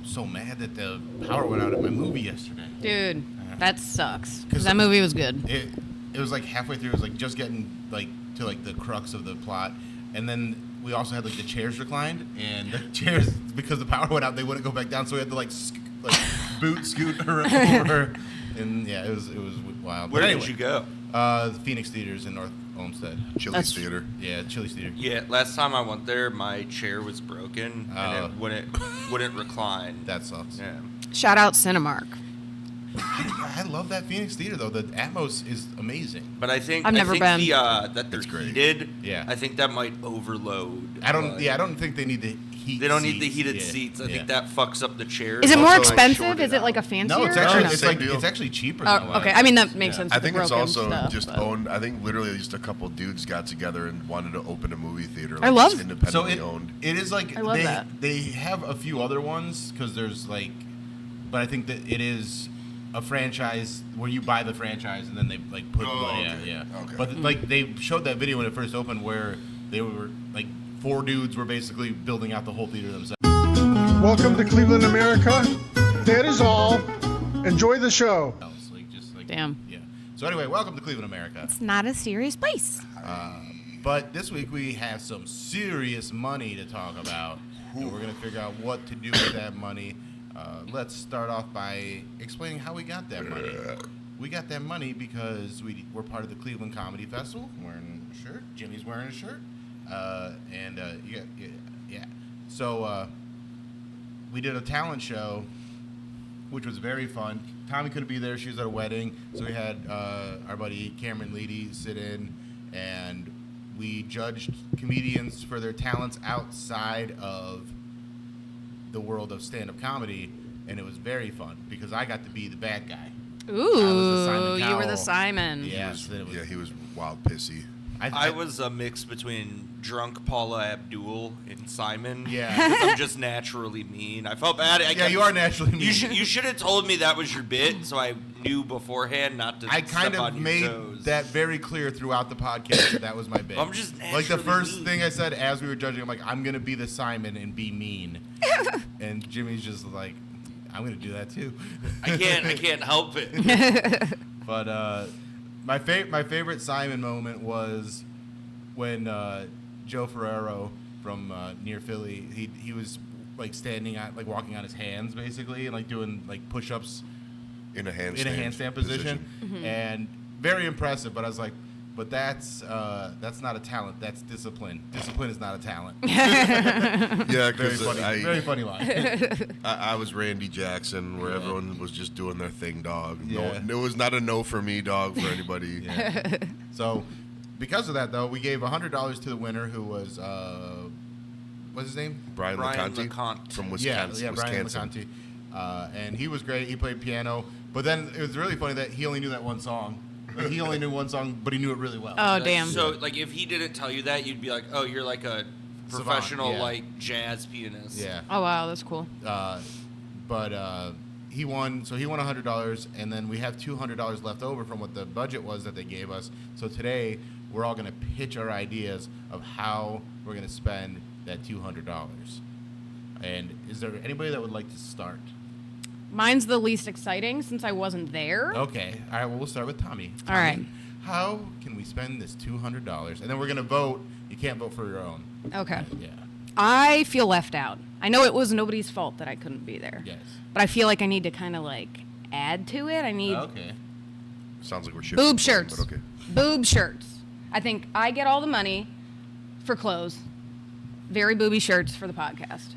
So mad that the power went out at my movie yesterday. Dude, that sucks. Because that movie was good. It was like halfway through. It was like just getting like to like the crux of the plot, and then we also had like the chairs reclined, and the chairs, because the power went out, they wouldn't go back down, so we had to like scoot her over, and yeah, it was wild. Where did you go? The Phoenix Theaters in North Olmsted. Chili's Theater. Yeah, Chili's Theater. Yeah, last time I went there, my chair was broken and it wouldn't recline. That sucks. Yeah. Shout out Cinemark. I love that Phoenix Theater though. The Atmos is amazing. But I think I've never been. That they're It's great. heated. Yeah. I think that might overload. I don't think they need the heat. They don't need the seats. heated Yeah, seats. I yeah. think that fucks up the chairs. Is it more Also, expensive? shorted Is it like a out. fancier? No, it's or actually no? it's Same like deal. it's actually cheaper. than Oh, that. okay. I mean, that makes sense. I with think the it's broken also stuff, just but- owned. I think literally just a couple dudes got together and wanted to open a movie theater. Like, I love- just independently So owned. it is like I love that. they have a few other ones because there's like, but I think that it is a franchise where you buy the franchise and then they like put Okay. yeah. Okay. But like they showed that video when it first opened where they were like 4 dudes were basically building out the whole theater themselves. Welcome to Cleveland, America. That is all. Enjoy the show. Damn. Yeah. So anyway, welcome to Cleveland, America. It's not a serious place. But this week we have some serious money to talk about, and we're gonna figure out what to do with that money. Let's start off by explaining how we got that money. We got that money because we're part of the Cleveland Comedy Festival. I'm wearing a shirt. Jimmy's wearing a shirt. Yeah. So we did a talent show, which was very fun. Tommy couldn't be there. She was at a wedding. So we had our buddy Cameron Leedy sit in, and we judged comedians for their talents outside of the world of stand-up comedy, and it was very fun because I got to be the bad guy. Ooh, you were the Simon. Yes, He was wild pissy. I was a mix between drunk Paula Abdul and Simon. Yeah. 'Cause I'm just naturally mean. I felt bad. You are naturally mean. You should have told me that was your bit, so I knew beforehand not to. I kind step of on your made toes. that very clear throughout the podcast that was my bit. I'm just like the naturally first mean. thing I said as we were judging, I'm like, I'm gonna be the Simon and be mean, and Jimmy's just like, I'm gonna do that too. I can't help it. But my favorite Simon moment was when Joe Ferrero from near Philly, he was like standing at like walking on his hands basically and like doing like push-ups In a handstand position. And very impressive. But I was like, but that's not a talent. That's discipline. Discipline is not a talent. Yeah, Very because funny. Very funny line. I was Randy Jackson, where everyone was just doing their thing, dog. Yeah. No, it was not a no for me, dog, for anybody. Yeah. So, because of that, though, we gave $100 to the winner, who was what's his name? Brian LeConte LeConte. from Wisconsin. Yeah, Brian LeConte. And he was great. He played piano. But then it was really funny that he only knew that one song. Like, he only knew one song, but he knew it really well. Oh, damn. So, like, if he didn't tell you that, you'd be like, oh, you're like a professional, yeah. like, jazz pianist. Yeah. Oh, wow, that's cool. But he won. So he won $100, and then we have $200 left over from what the budget was that they gave us. So today we're all going to pitch our ideas of how we're going to spend that $200. And is there anybody that would like to start? Mine's the least exciting since I wasn't there. Okay. All right. Well, we'll start with Tommy. All right. Tommy, how can we spend this $200? And then we're going to vote. You can't vote for your own. Okay. Yeah. I feel left out. I know it was nobody's fault that I couldn't be there. Yes. But I feel like I need to kind of like add to it. I need Okay. Sounds like we're shifting. boob blame, shirts. But okay. Boob shirts. I think I get all the money for clothes. Very booby shirts for the podcast.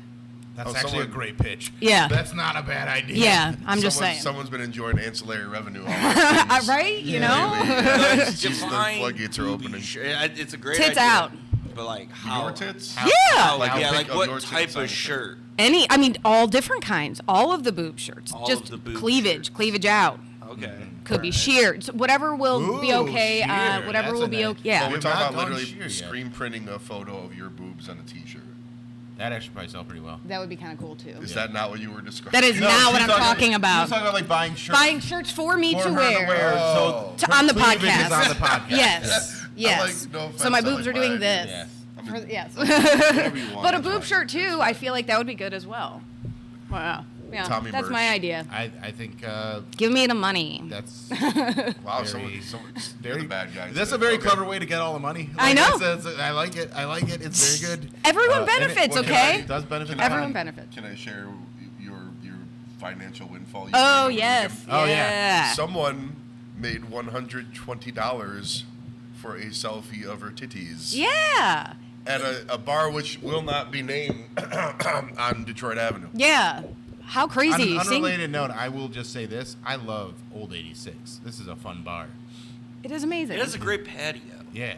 That's Oh, actually someone- a great pitch. Yeah. That's not a bad idea. Yeah, I'm just saying. Someone's been enjoying ancillary revenue. Right? You know? It's just the Define floodgates are booby opening. It's a great Tits idea. out. But, like, how? Your tits? Yeah. How, like, How yeah, big like of what your tits type on of the shirt? All different kinds. All of the boob shirts. All Just of the boob cleavage. shirts. Cleavage out. Okay. Could be sheer. So whatever will be Ooh, okay. sheer. Whatever That's will a be nice- okay. Yeah. Well, we're We've talking not about gone literally sheer yet. screen printing a photo of your boobs on a T-shirt. That actually probably sell pretty well. That would be kind of cool too. Is that not what you were describing? That is not what she's I'm talking about. She's talking about like buying shirts. Buying shirts for me for to her wear. Oh. So To- on the cleavage podcast. is on the podcast. Yes. Yes. like, no offense, So my I boobs like are doing mine. this. Yes. Yes. Whatever you want, But a it's boob fine. shirt too, I feel like that would be good as well. Wow. Yeah, Tommy that's merch. my idea. I think Give me the money. that's Wow, Very- they're the bad guys. That's a today. very Okay. clever way to get all the money. I know. I like it. I like it. It's very good. Everyone And it- benefits, well, okay? It does benefit. the Everyone company. benefits. Can I share your financial windfall? You Oh made? yes. Oh, yeah. Someone made $120 for a selfie of her titties Yeah. at a bar which will not be named on Detroit Avenue. Yeah. How On crazy. an Seeing- unrelated note, I will just say this: I love Old 86. This is a fun bar. It is amazing. It has a great patio. Yeah.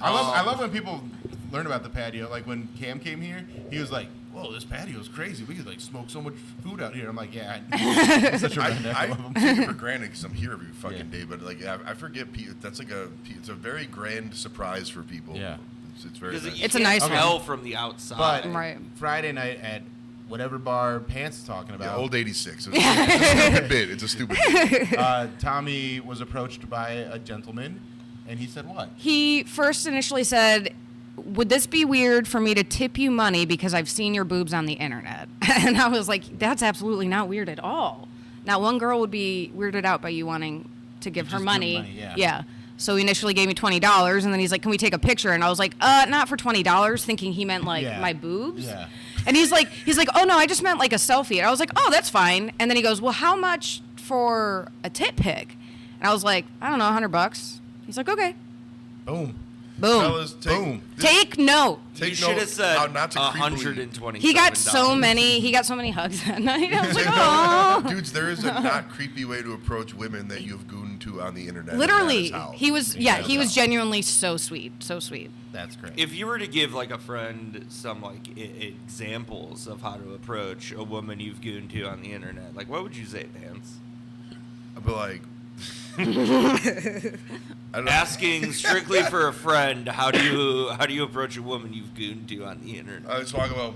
I love when people learn about the patio. Like when Cam came here, he was like, "Whoa, this patio is crazy. We could like smoke so much food out here." I'm like, "Yeah, I'm such a redneck. I love 'em." take it for granted because I'm here every fucking day, but like I forget that's like it's a very grand surprise for people. Yeah. It's very Because nice. you It's a can't nice one. tell from the outside. But Right. Friday night at whatever bar Pants is talking Yeah, about, Old 86. It's a stupid bit. It's a stupid bit. Tommy was approached by a gentleman, and he said, "What?" He first initially said, "Would this be weird for me to tip you money because I've seen your boobs on the internet?" And I was like, "That's absolutely not weird at all." Now, one girl would be weirded out by you wanting to give her Just give money. money, yeah. So he initially gave me $20, and then he's like, "Can we take a picture?" And I was like, not for $20," thinking he meant like Yeah. my boobs. Yeah. And he's like, "Oh no, I just meant like a selfie." And I was like, "Oh, that's fine." And then he goes, "Well, how much for a tit pic?" And I was like, "I don't know, $100." He's like, "Okay." Boom. Boom. Fellas, Boom. Take note. take You should note have said how not to creepily- $120. He got so many. He got so many hugs that night. I was like, "Oh." Dudes, there is a not creepy way to approach women that you've gooned to on the internet. and Literally, that is how. he was. Yeah, Yeah, he was that's genuinely so sweet. So sweet. That's great. If you were to give like a friend some like examples of how to approach a woman you've gooned to on the internet, like what would you say, Vance? I'd be like, I don't know. Asking strictly for a friend, how do you approach a woman you've gooned to on the internet? I just talk about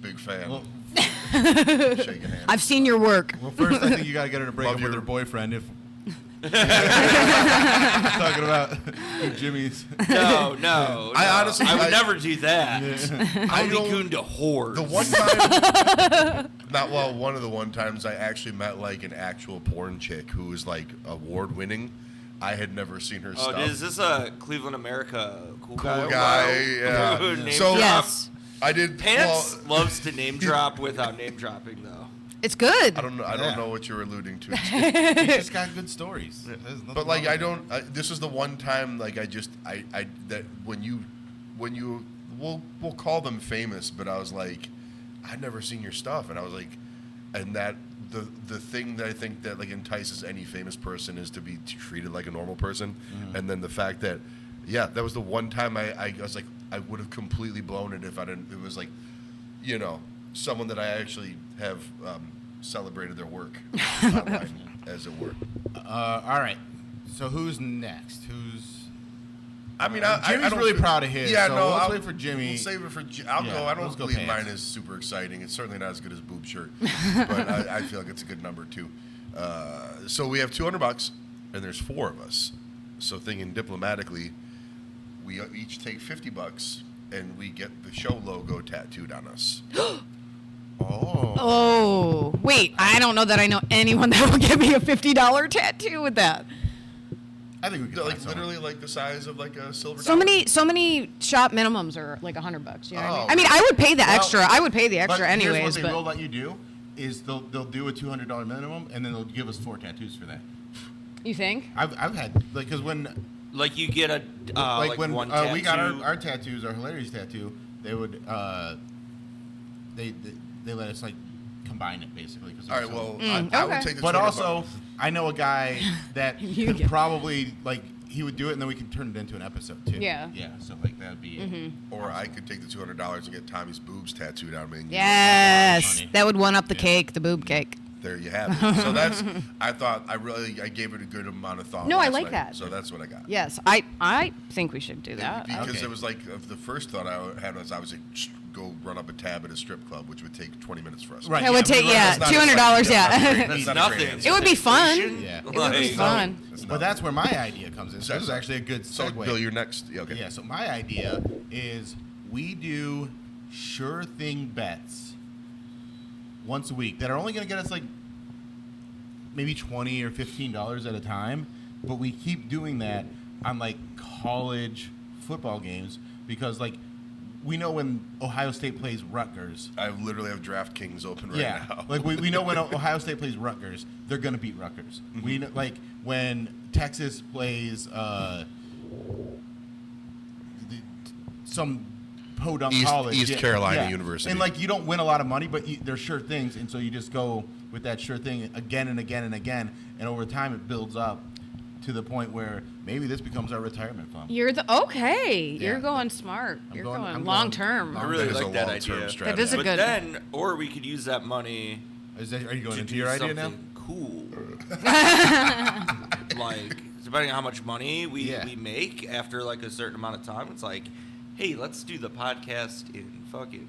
big fan, well, shaking hands. I've seen your work. well, first I think you gotta get her to break Love up with your- her boyfriend. If talking about Jimmy's. No. I honestly- I would I- never do that. I would be don't- gooned to whores. The one time, one of the one times I actually met like an actual porn chick who was like award winning. I had never seen her Oh, stuff. is this a Cleveland America cool Cool guy? guy, yeah. Name So- drop? Yes, I did. Pants Well, loves to name drop without name dropping though. it's good. I don't know. I Yeah. don't know what you're alluding to. He's just got good stories. There's nothing But like wrong I with don't. This is the one time like I that when you we'll call them famous, but I was like, I'd never seen your stuff, and I was like, and that the thing that I think that like entices any famous person is to be treated like a normal person, and then the fact that that was the one time I was like I would have completely blown it if I didn't. It was like, someone that I actually have celebrated their work online, as it were. All right. So who's next? Who's I mean, Jimmy's I don't really feel- proud of his, Yeah, so no, let's I'll wait for Jimmy. We'll save it for. I'll Yeah, go. I don't let's go believe Pants. mine is super exciting. It's certainly not as good as boob shirt, but I feel like it's a good number too. So we have $200, and there's 4 of us. So thinking diplomatically, we each take $50, and we get the show logo tattooed on us. Oh. Oh, wait. I don't know that I know anyone that will give me a $50 tattoo with that. I think we could Like find someone. literally like the size of like a silver. So dollar. many shop minimums are like $100. You know what I mean? Oh. I mean, I would pay the Well, extra. I would pay the extra But here's anyways. what they will But let you do is they'll do a $200 minimum, and then they'll give us 4 tattoos for that. you think? I've had like because when Like you get a like when one we got tattoo. our tattoos, our hilarious tattoo, they would they let us like combine it basically. Cause All right. so- Well, I would okay. take the. but $200. also I know a guy that You could get- probably like he would do it, and then we could turn it into an episode too. Yeah. Yeah. So like that'd be. Or I could take the $200 and get Tommy's boobs tattooed on me. And Yes, Funny. that would one up the Yeah. cake, the boob cake. there you have it. So that's, I gave it a good amount of thought. No, I last like night. that. So that's what I got. Yes, I think we should do that. Because Okay. it was like, the first thought I had was, I was like, just go run up a tab at a strip club, which would take 20 minutes for us. Right. It would Yeah, take, but yeah, That's not $200, that's yeah. not a great- That's that's not a great nothing. answer. It would be fun. Yeah. It would be fun. But that's where my idea comes in. So So- this is actually a good So, segue. Bill, you're next. Yeah, okay. Yeah, so my idea is we do sure thing bets once a week that are only going to get us like maybe $20 or $15 at a time, but we keep doing that on like college football games because like we know when Ohio State plays Rutgers. I literally have DraftKings open right now. Like we know when Ohio State plays Rutgers, they're gonna beat Rutgers. We know, like when Texas plays some podunk college, East Carolina University. and like you don't win a lot of money, but they're sure things, and so you just go with that sure thing again and again and again, and over time it builds up to the point where maybe this becomes our retirement fund. You're Yeah. You're going smart. I'm You're going- going I'm long going term. I really That is like a that long-term idea. strategy. That is a But good- then, or we could use that money Are you going to into do your idea now? something cool. Like, depending on how much money we Yeah. make after like a certain amount of time, it's like, hey, let's do the podcast in fucking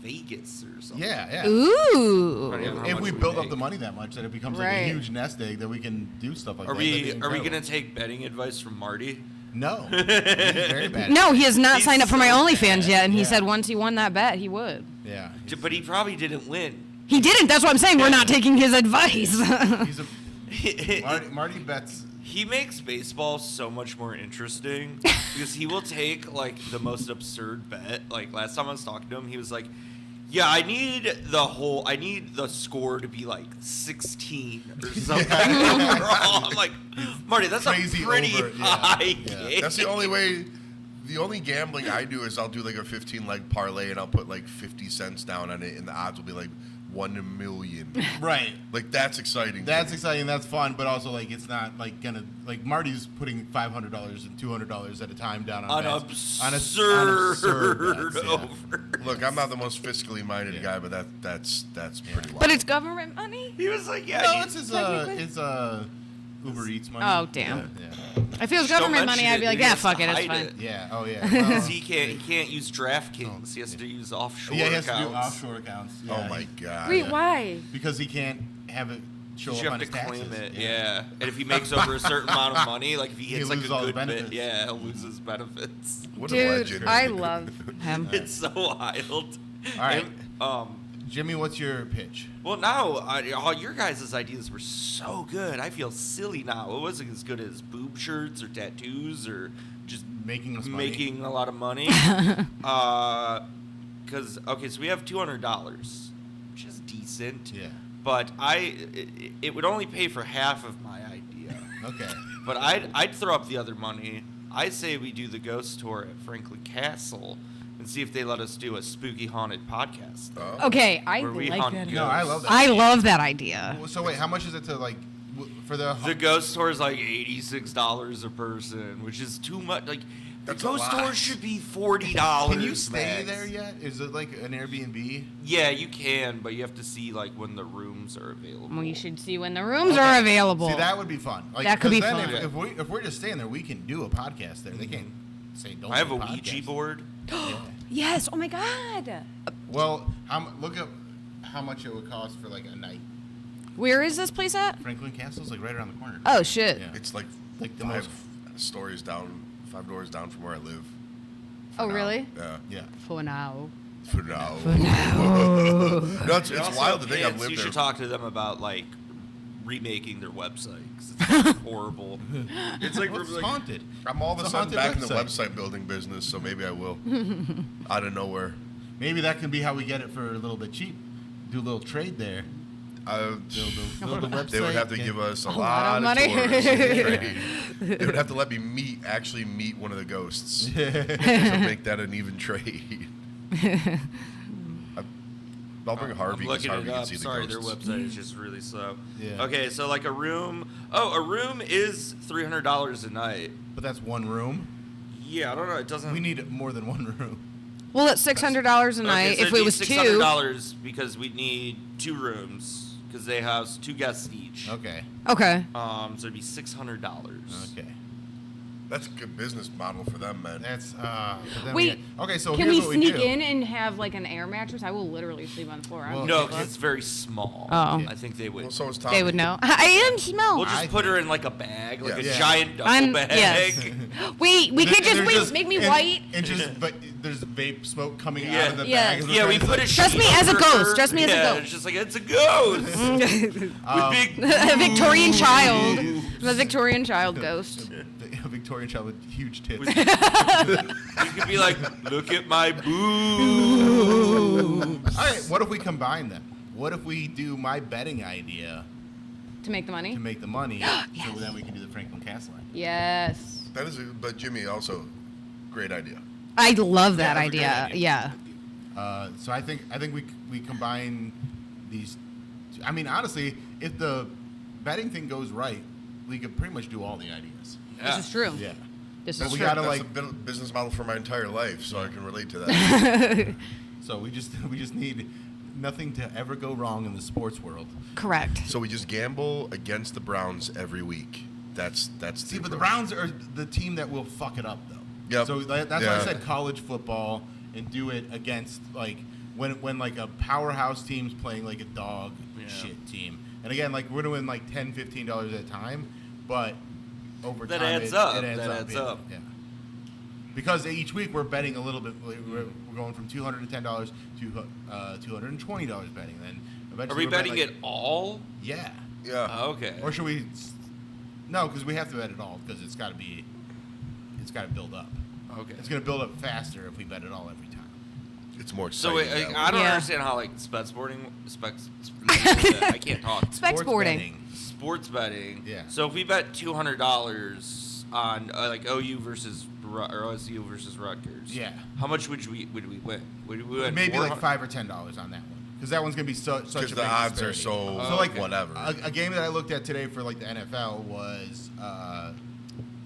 Vegas or something. Yeah. Ooh. Right. how If much we we build up make. the money that much that it becomes like Right. a huge nest egg that we can do stuff like Are that. we That'd be are we incredible. gonna take betting advice from Marty? No. He's very bad. No, he has not He's signed up for my so OnlyFans bad. yet, and he Yeah. said once he won that bet, he would. Yeah. But he probably didn't win. He didn't. That's what I'm saying. We're not taking his advice. He's a Marty bets. He makes baseball so much more interesting because he will take like the most absurd bet. Like last time I was talking to him, he was like, "Yeah, I need the score to be like 16 or something overall." I'm like, Marty, that's Crazy a pretty over, yeah, high yeah. game. That's the only way. The only gambling I do is I'll do like a 15-leg parlay and I'll put like 50 cents down on it, and the odds will be like 1 in a million. Right. Like that's exciting. That's exciting. That's fun, but also like it's not like gonna like Marty's putting $500 and $200 at a time down on bets. absurd bets, yeah. over. Look, I'm not the most fiscally minded Yeah. guy, but that's pretty wild. But it's government money. He was like, "Yeah, No, you- it's his Technically. it's Uber Eats money. Oh, damn. Yeah. If it was Just don't government money, mention I'd be it. like, He yeah, has to fuck it, it's hide fine. it. Yeah. Oh yeah. Because he can't use DraftKings. He has to use offshore Yeah, he has accounts. to do offshore accounts. Oh Yeah. my god. Wait, why? Because he can't have it show You up have on to his taxes. claim it, yeah. And if he makes over a certain amount of money, like if he He hits like loses a all the good bit, benefits. yeah, he'll lose his benefits. What a Dude, legend. I love him. It's so wild. All right. And, Jimmy, what's your pitch? well, now all your guys' ideas were so good. I feel silly now. It wasn't as good as boob shirts or tattoos or just Making us money. making a lot of money. Because okay, so we have $200, which is decent. Yeah. But it would only pay for half of my idea. Okay. But I'd throw up the other money. I say we do the ghost tour at Franklin Castle and see if they let us do a spooky haunted podcast. Oh. Okay, I Where we like hunt that. ghosts. No, I love that. I love that idea. So wait, how much is it to like for the? The ghost tour is like $86 a person, which is too much. Like That's the a ghost lot. tour should be $40. Can you stay max. there yet? Is it like an Airbnb? Yeah, you can, but you have to see like when the rooms are available. We should see when the rooms Okay. are available. See, that would be fun. Like, That could 'cause be then fun. If we're just staying there, we can do a podcast there. They can't say don't. I have do a Ouija podcast. board. Yeah. Yes. Oh my God. Well, look up how much it would cost for like a night. Where is this place at? Franklin Castle's like right around the corner. Oh shit. Yeah. It's like Like the 5 stories down, 5 doors down from where I live. Oh now. really? Yeah. Yeah. For now. For now. No. No, it's Also, wild to think I've kids, lived you there. should talk to them about like remaking their website 'cause it's like, horrible. It's like, Well, it's like haunted. I'm all of a It's a sudden haunted back in the website. website building business, so maybe I will. Out of nowhere. Maybe that can be how we get it for a little bit cheap. Do a little trade there. Build a website. They would have to and- give us a lot lot of of money. tours. and trade. They would have to let me actually meet one of the ghosts to make that an even trade. I'll bring Harvey I'm because looking Harvey it can up. see the Sorry, their ghosts. website is just really slow. Yeah. Okay, so like a room. Oh, a room is $300 a night. But that's one room. Yeah, I don't know. It doesn't. We need more than one room. Well, it's $600 a night. Okay, so if it'd it be was two. $600 because we need 2 rooms. because they house 2 guests each. Okay. Okay. So it'd be $600. Okay. That's a good business model for them, man. That's but then Wait. okay, so Can here's we what sneak do. in and have like an air mattress? I will literally sleep on the floor. I Well, don't No, give a 'cause fuck. it's very small. Oh. I think they would. Well, so is Tommy. They would know. I am small. We'll just I put her think- in like a bag, like Yeah. a giant duffel I'm- bag. yes. Wait, we could They're just make me and, white. and just but there's vape smoke coming Yeah. out of the Yeah. bag. as we're Yeah, we trying to- put a Trust sheet me as a over ghost. her. Trust me as a Yeah, ghost. It's just like it's a ghost with big. A Victorian child. The Victorian child ghost. a Victorian child with huge tits. You could be like, look at my boobs. All right, what if we combine them? What if we do my betting idea To make the money? to make the money, Yes. so then we can do the Franklin Castle line? Yes. That is, but Jimmy also, great idea. I love that that's a great idea. idea. Yeah. So I think we combine these. I mean, honestly, if the betting thing goes right, we could pretty much do all the ideas. Yeah. This is true. Yeah. This But is we true. gotta, That's like- a business model for my entire life, so I can relate to that. So we just need nothing to ever go wrong in the sports world. Correct. So we just gamble against the Browns every week. That's See, but the approach. Browns are the team that will fuck it up, though. Yep. So that's why I Yeah. said college football and do it against like when like a powerhouse team's playing like a dog Yeah. shit team. And again, like we're doing like $10, $15 at a time, but over That time adds up. It adds That up. adds yeah. up. Yeah. Because each week we're betting a little bit. We're going from $210 to $220 betting. Then eventually Are we we're betting like, it all? Yeah. Yeah. Okay. Or should we? No, because we have to bet it all because it's got to build up. Okay. It's going to build up faster if we bet it all every time. It's more So exciting. wait, that I don't Yeah. understand how like I can't talk. Specs boarding. betting. Sports betting. Yeah. So if we bet $200 on like OU versus or OSU versus Rutgers. Yeah. How much would we win? Would we win Maybe like 400? $5 or $10 on that one because that one's going to be such Because a the big odds are disparity. so So like whatever. A game that I looked at today for like the NFL was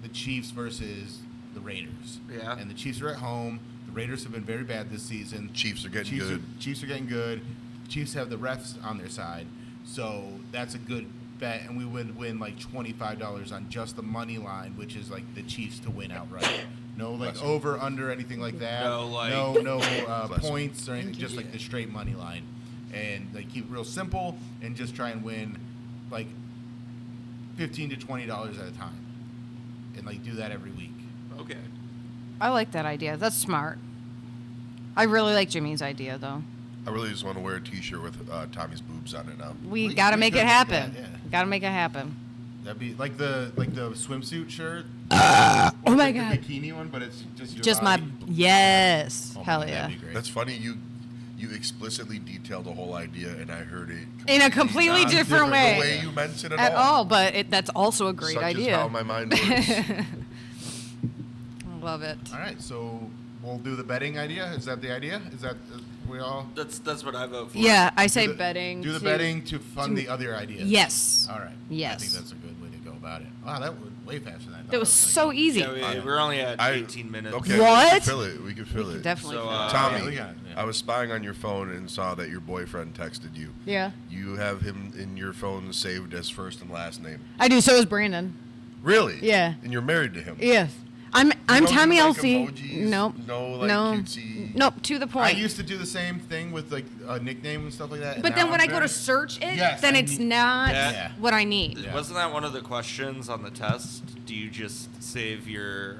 the Chiefs versus the Raiders. Yeah. And the Chiefs are at home. The Raiders have been very bad this season. Chiefs are getting Chiefs good. Chiefs are getting good. Chiefs have the refs on their side, so that's a good bet, and we would win like $25 on just the money line, which is like the Chiefs to win outright. No like Bless you. over under anything like that. No, like- no Bless you. points or anything. Just like the straight money line, and like keep it real simple and just try and win like $15 to $20 at a time, and like do that every week. Okay. I like that idea. That's smart. I really like Jimmy's idea, though. I really just want to wear a T-shirt with Tommy's boobs on it now. We got to make could it do happen. that, yeah. Got to make it happen. That'd be like the swimsuit shirt. Oh Or my like God. The bikini one, but it's just your Just my body. yes. Oh, Hell man, yeah. that'd be great. That's funny. You explicitly detailed the whole idea, and I heard it In a completely different way. The way you meant it At all, but that's also a great Such idea. is how my mind works. Love it. All right, so we'll do the betting idea. Is that the idea? Is that we all That's what I vote for. Yeah, I say do the- betting. Do the to- betting to fund the other ideas. Yes. All right. I Yes. think that's a good way to go about it. Wow, that went way faster than I thought. That was so easy. Yeah, we're only at I- 18 minutes. Okay, What? We can fill it. We can fill it. Definitely. So, feel it. Tom- Tommy, Yeah, we got it, yeah. I was spying on your phone and saw that your boyfriend texted you. Yeah. You have him in your phone saved as first and last name. I do. So is Brandon. Really? Yeah. And you're married to him. Yes. I'm You don't Tommy do, like, Elsie. emojis? Nope. No, like, no. cutesy- Nope. To the I point. used to do the same thing with like a nickname and stuff like that. and but then now when I'm I go to very- search it, Yes, then I it's need- not Yeah. what I need. Yeah. Wasn't that one of the questions on the test? Do you just save your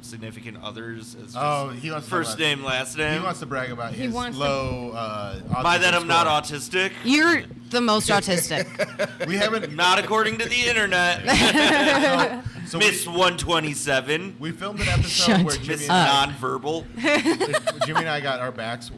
significant others as just Oh, he wants to talk first about- name, last name? He wants to brag about He his wants to- low. By that, autism I'm not score. autistic. You're the most autistic. We haven't. Not according to the internet. So Miss 127. we filmed an episode Shut where Miss Jimmy and, nonverbal. Jimmy and I got our backs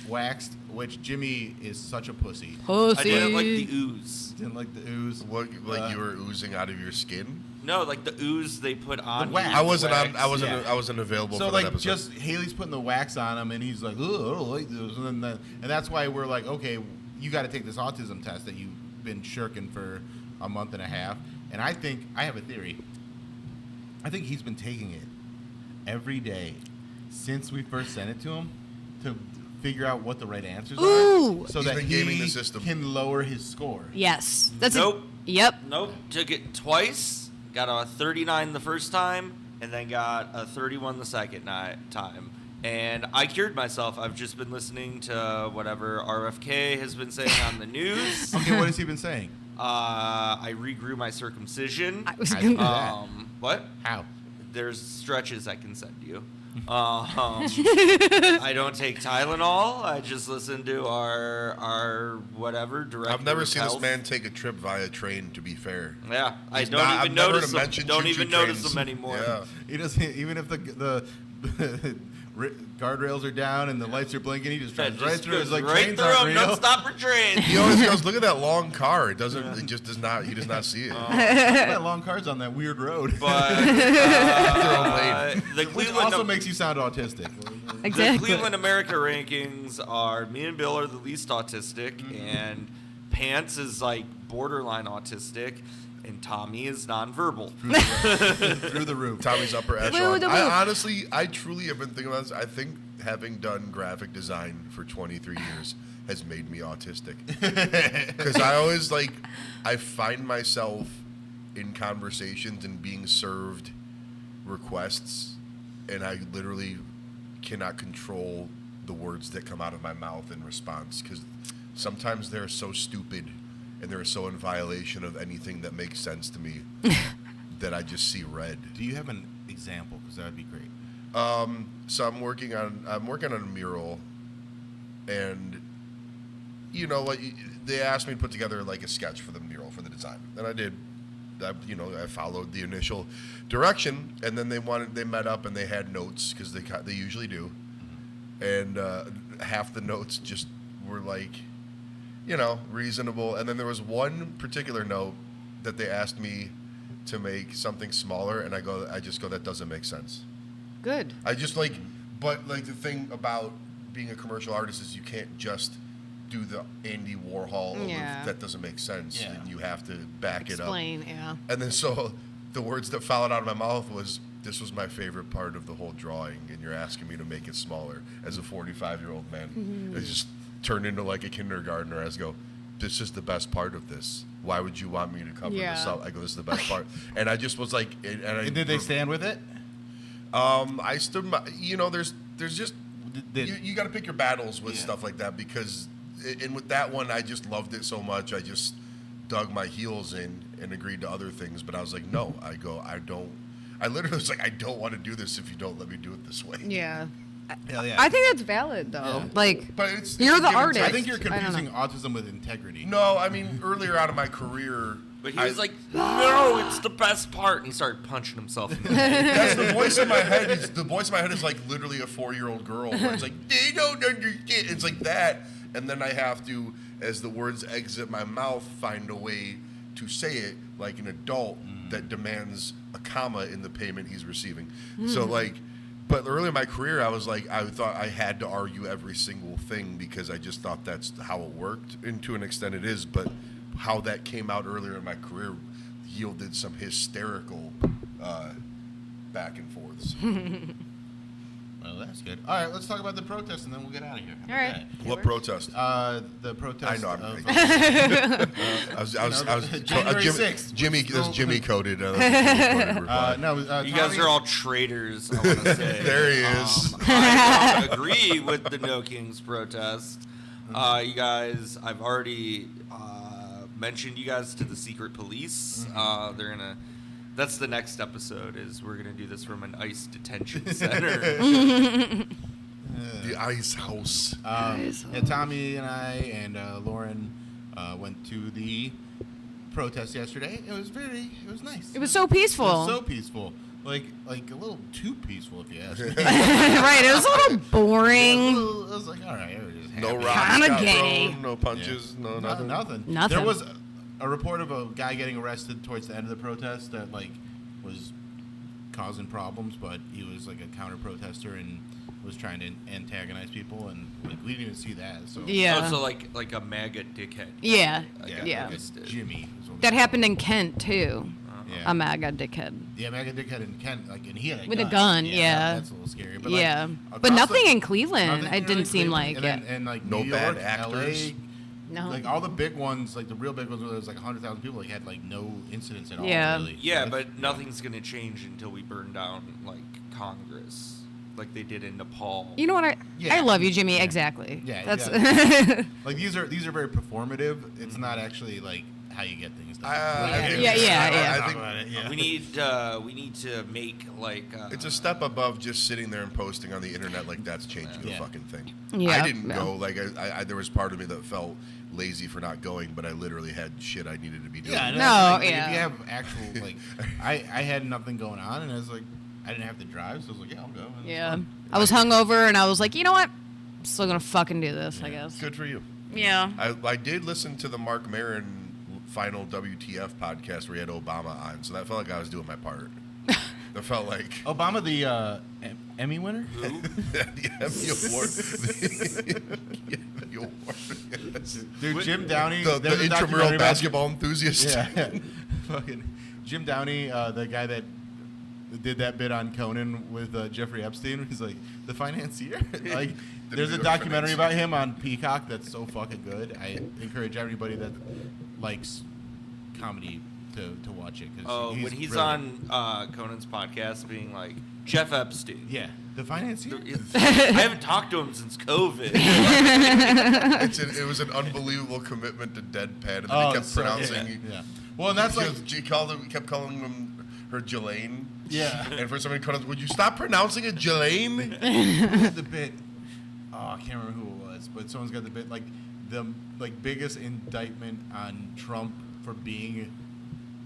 waxed, which Jimmy is such a pussy. Pussy. I didn't like the ooze. Didn't like the ooze. What, like you were oozing out of your skin? No, like the ooze they put on. wax. you, I wasn't on. wax. I wasn't. yeah. I wasn't available So for like that episode. just Haley's putting the wax on him, and he's like, "Oh, I don't like this," and that's why we're like, "Okay, you got to take this autism test that you've been shirking for a month and a half." And I think I have a theory. I think he's been taking it every day since we first sent it to him to figure out what the right answers Ooh. are, so He's that been he gaming the system. can lower his score. Yes. That's Nope. Yep. Nope. Took it twice. Got a 39 the first time, and then got a 31 the second time. And I cured myself. I've just been listening to whatever RFK has been saying on the news. Okay, what has he been saying? I regrew my circumcision. I was I gonna, do that. What? How? There's stretches I can send you. I don't take Tylenol. I just listen to our whatever director. I've never of seen this health. man take a trip via train. To be fair, Yeah, I He's don't not- I've even never notice heard him them. mention Don't choo-choo even notice trains. them anymore. Yeah. He doesn't even if the guardrails are down and the lights are blinking. He just That drives right just through. It's goes like right trains through aren't them. real. Don't stop for trains. He always goes, "Look at that long car." It doesn't. It just does not. He does not see it. That long cars on that weird road. But the Which Cleveland also makes you sound autistic. the exactly. Cleveland America rankings are me and Bill are the least autistic, and Pants is like borderline autistic, and Tommy is nonverbal. Through the roof. Tommy's upper Through echelon. the roof. I truly have been thinking about this. I think having done graphic design for 23 years has made me autistic. Because I always I find myself in conversations and being served requests, and I literally cannot control the words that come out of my mouth in response, because sometimes they're so stupid and they're so in violation of anything that makes sense to me that I just see red. Do you have an example? Because that would be great. So I'm working on a mural, and they asked me to put together like a sketch for the mural for the design, and I did. I followed the initial direction, and then they met up and they had notes, because they usually do, and half the notes just were like, reasonable, and then there was one particular note that they asked me to make something smaller, and I just go, that doesn't make sense. Good. I just but the thing about being a commercial artist is you can't just do the Andy Warhol. Yeah. That doesn't make sense. Yeah. And you have to back Explain. Yeah. it up. And then so the words that followed out of my mouth was, "This was my favorite part of the whole drawing, and you're asking me to make it smaller." As a 45-year-old man, it just turned into like a kindergartner. As go, "This is the best part of this. Why would you want me to cover Yeah. this up?" I go, "This is the best part." And I just was like, And did they stand with it? I stood. There's just Did- you got to pick your battles with stuff like that, because, and with that one, I just loved it so much. I just dug my heels in and agreed to other things. But I was like, no. I don't. I literally was like, I don't want to do this if you don't let me do it this way. Yeah. Hell yeah. I think that's valid though. Yeah. Like, But it's You're a the give and artist. I take. think you're I don't know. confusing autism with integrity. No, I mean earlier out of my career. But he was like, "No, it's the best part," and he started punching himself in the head. That's the voice in my head. The voice in my head is like literally a 4-year-old girl. Where it's like, they don't understand. It's like that, and then I have to, as the words exit my mouth, find a way to say it like an adult that demands a comma in the payment he's receiving. So but early in my career, I was like, I thought I had to argue every single thing, because I just thought that's how it worked. And to an extent, it is, but how that came out earlier in my career yielded some hysterical back and forths. Well, that's good. All right, let's talk about the protest and then we'll get out of here. How All about right. What protest? that? The protest. I know. of- I was January 6th. Jimmy. That's Jimmy coded. no, You guys are all traitors, I want to say. There he is. I don't agree with the No Kings protest. You guys, I've already mentioned you guys to the secret police. They're gonna. That's the next episode. Is we're gonna do this from an ICE detention center. The Ice House. Yeah, Tommy and I and Lauren went to the protest yesterday. It was nice. it was so peaceful. It was so peaceful. Like a little too peaceful, if you ask me. Right. It was a little I boring. was like, all right, we're just No happy. rocks Kinda got gay. thrown, no punches, no nothing. Nothing. Nothing. There was a report of a guy getting arrested towards the end of the protest that was causing problems, but he was like a counter protester and was trying to antagonize people, and we didn't even see that. So Yeah. Oh, so like a MAGA dickhead. Yeah. Like Yeah. arrested. Jimmy. is what That we happened call in Kent too. him. a MAGA dickhead. Yeah, MAGA dickhead and Ken, like, and he had With a gun, yeah. That's a little scary. But Yeah. like, But across nothing the- in Cleveland, nothing it didn't really seem Cleveland, like, and, then, and like No New bad York, actors. LA, No. like all the big ones, like the real big ones where there was like 100,000 people, like had like no incidents at all. Yeah. Really. Yeah, So but nothing's gonna change until we burn down like Congress, like they did in Nepal. You know what? I Yeah. love you, Jimmy. Yeah. Exactly. Yeah, That's like these are very performative. It's not actually like how you get things done. I think- Yeah. I think we need to make like it's a step above just sitting there and posting on the internet like that's changing the Yeah. fucking thing. Yeah, I didn't yeah. go. Like I there was part of me that felt lazy for not going, but I literally had shit I needed to be doing. Yeah, No, like, yeah. If you have actual like, I had nothing going on, and I was like, I didn't have to drive, so I was like, yeah, I'll go. And it was Yeah. fun. I was hungover and I was like, you know what? I'm still gonna fucking do this, I guess. Good for you. Yeah. I did listen to the Mark Maron final WTF podcast where he had Obama on, so that felt like I was doing my part. That felt like Obama, the Emmy winner. the Emmy Award. The Emmy Award. Yes. Dude, Jim Downey, The there's a documentary intramural about- basketball enthusiast. Yeah, fucking Jim Downey, the guy that did that bit on Conan with Jeffrey Epstein. He's like the financier. Like, there's do a the documentary financier. about him on Peacock that's so fucking good. I encourage everybody that likes comedy to watch it. Cause when he's brilliant. on Conan's podcast, being like Jeff Epstein. Yeah, the financier. I haven't talked to him since COVID. It was an unbelievable commitment to deadpan, and then he kept so- pronouncing. Yeah. Well, and that's like. He kept calling him her Jelaine. Yeah. And for somebody cut, would you stop pronouncing it Jelaine? Who had the bit? Oh, I can't remember who it was, but someone's got the bit like the biggest indictment on Trump for being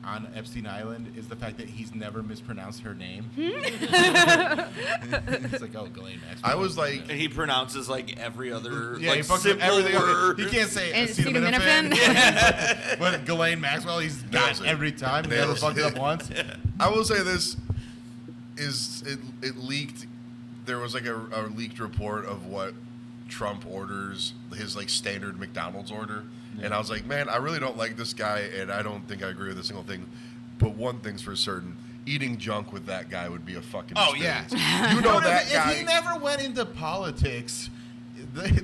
on Epstein Island is the fact that he's never mispronounced her name. It's like, oh, Ghislaine Maxwell. I was like, And he pronounces like every other yeah, he like fucks up simple everything. word. He can't say Acetaminophen. acetaminophen. But Ghislaine Maxwell, he's got Nails it. every time. He never Nails fucked it it. up once. I will say this is it leaked. There was like a leaked report of what Trump orders, his like standard McDonald's order, and I was like, man, I really don't like this guy, and I don't think I agree with a single thing. But one thing's for certain: eating junk with that guy would be a fucking. Oh, yeah. experience. You know that if guy. he never went into politics,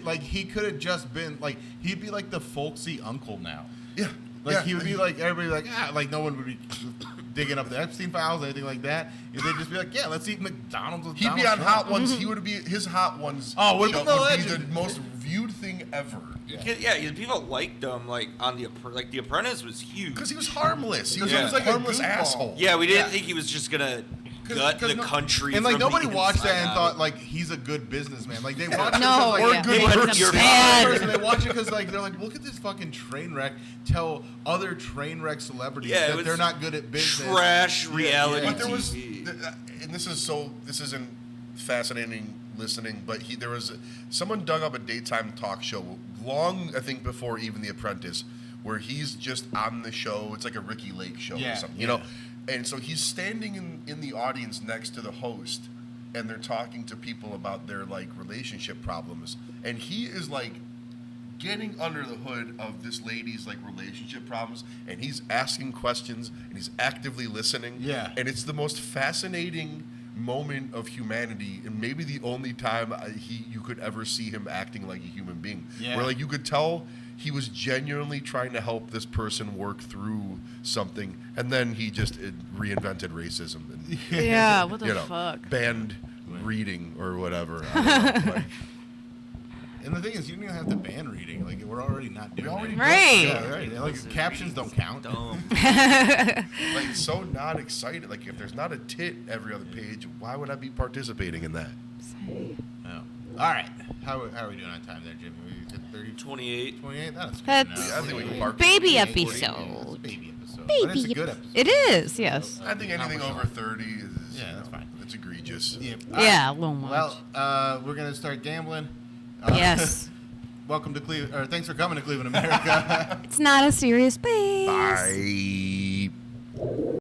like he could have just been like he'd be like the folksy uncle now. Yeah. Like yeah. he would be like everybody like like no one would be digging up the Epstein files or anything like that. They'd just be like, yeah, let's eat McDonald's with He'd be Donald on Trump. Hot Ones. He would be his Hot Ones. Oh, would show be the would be legend. the most viewed thing ever. Yeah, people liked him like on The Apprentice was huge. Because he was harmless. He was Yeah. a harmless goofball. asshole. Yeah, we didn't think he was just gonna 'Cause- gut 'cause the no- country. and like from nobody the watched that inside and out. thought like he's a good businessman. Like they watched No, it 'cause, like, yeah. good He's a person. bad. They watch it because like they're like, look at this fucking train wreck. Tell other train wreck celebrities Yeah, it that was they're not good at business. trash reality yeah. But there was, TV. and this isn't fascinating listening, but there was someone dug up a daytime talk show long, I think, before even The Apprentice, where he's just on the show. It's like a Ricky Lake show Yeah, or something, yeah. you know. And so he's standing in the audience next to the host, and they're talking to people about their like relationship problems, and he is like getting under the hood of this lady's like relationship problems, and he's asking questions and he's actively listening. Yeah. And it's the most fascinating moment of humanity, and maybe the only time you could ever see him acting like a human being. Yeah. Where like you could tell he was genuinely trying to help this person work through something, and then he just reinvented racism and Yeah, what the you know fuck? banned reading or whatever. I don't know, like, And the thing is, you don't even have to ban reading. Like we're already not doing already it. Right. Yeah, right. Like captions don't count. Dumb. like so not excited. Like if there's not a tit every other page, why would I be participating in that? Oh. All right. How are we doing on time there, Jimmy? We did 30, 28. 28? That's good That's enough. I think we can park. baby Yeah, it's a episode. baby episode. But it's a good episode. It is, yes. I think anything over 30 is Yeah, that's fine. It's egregious. Yeah. Yeah, a little much. Well, we're gonna start gambling. Yes. Welcome to Cleveland, or thanks for coming to Cleveland, America. It's not a serious space. Bye.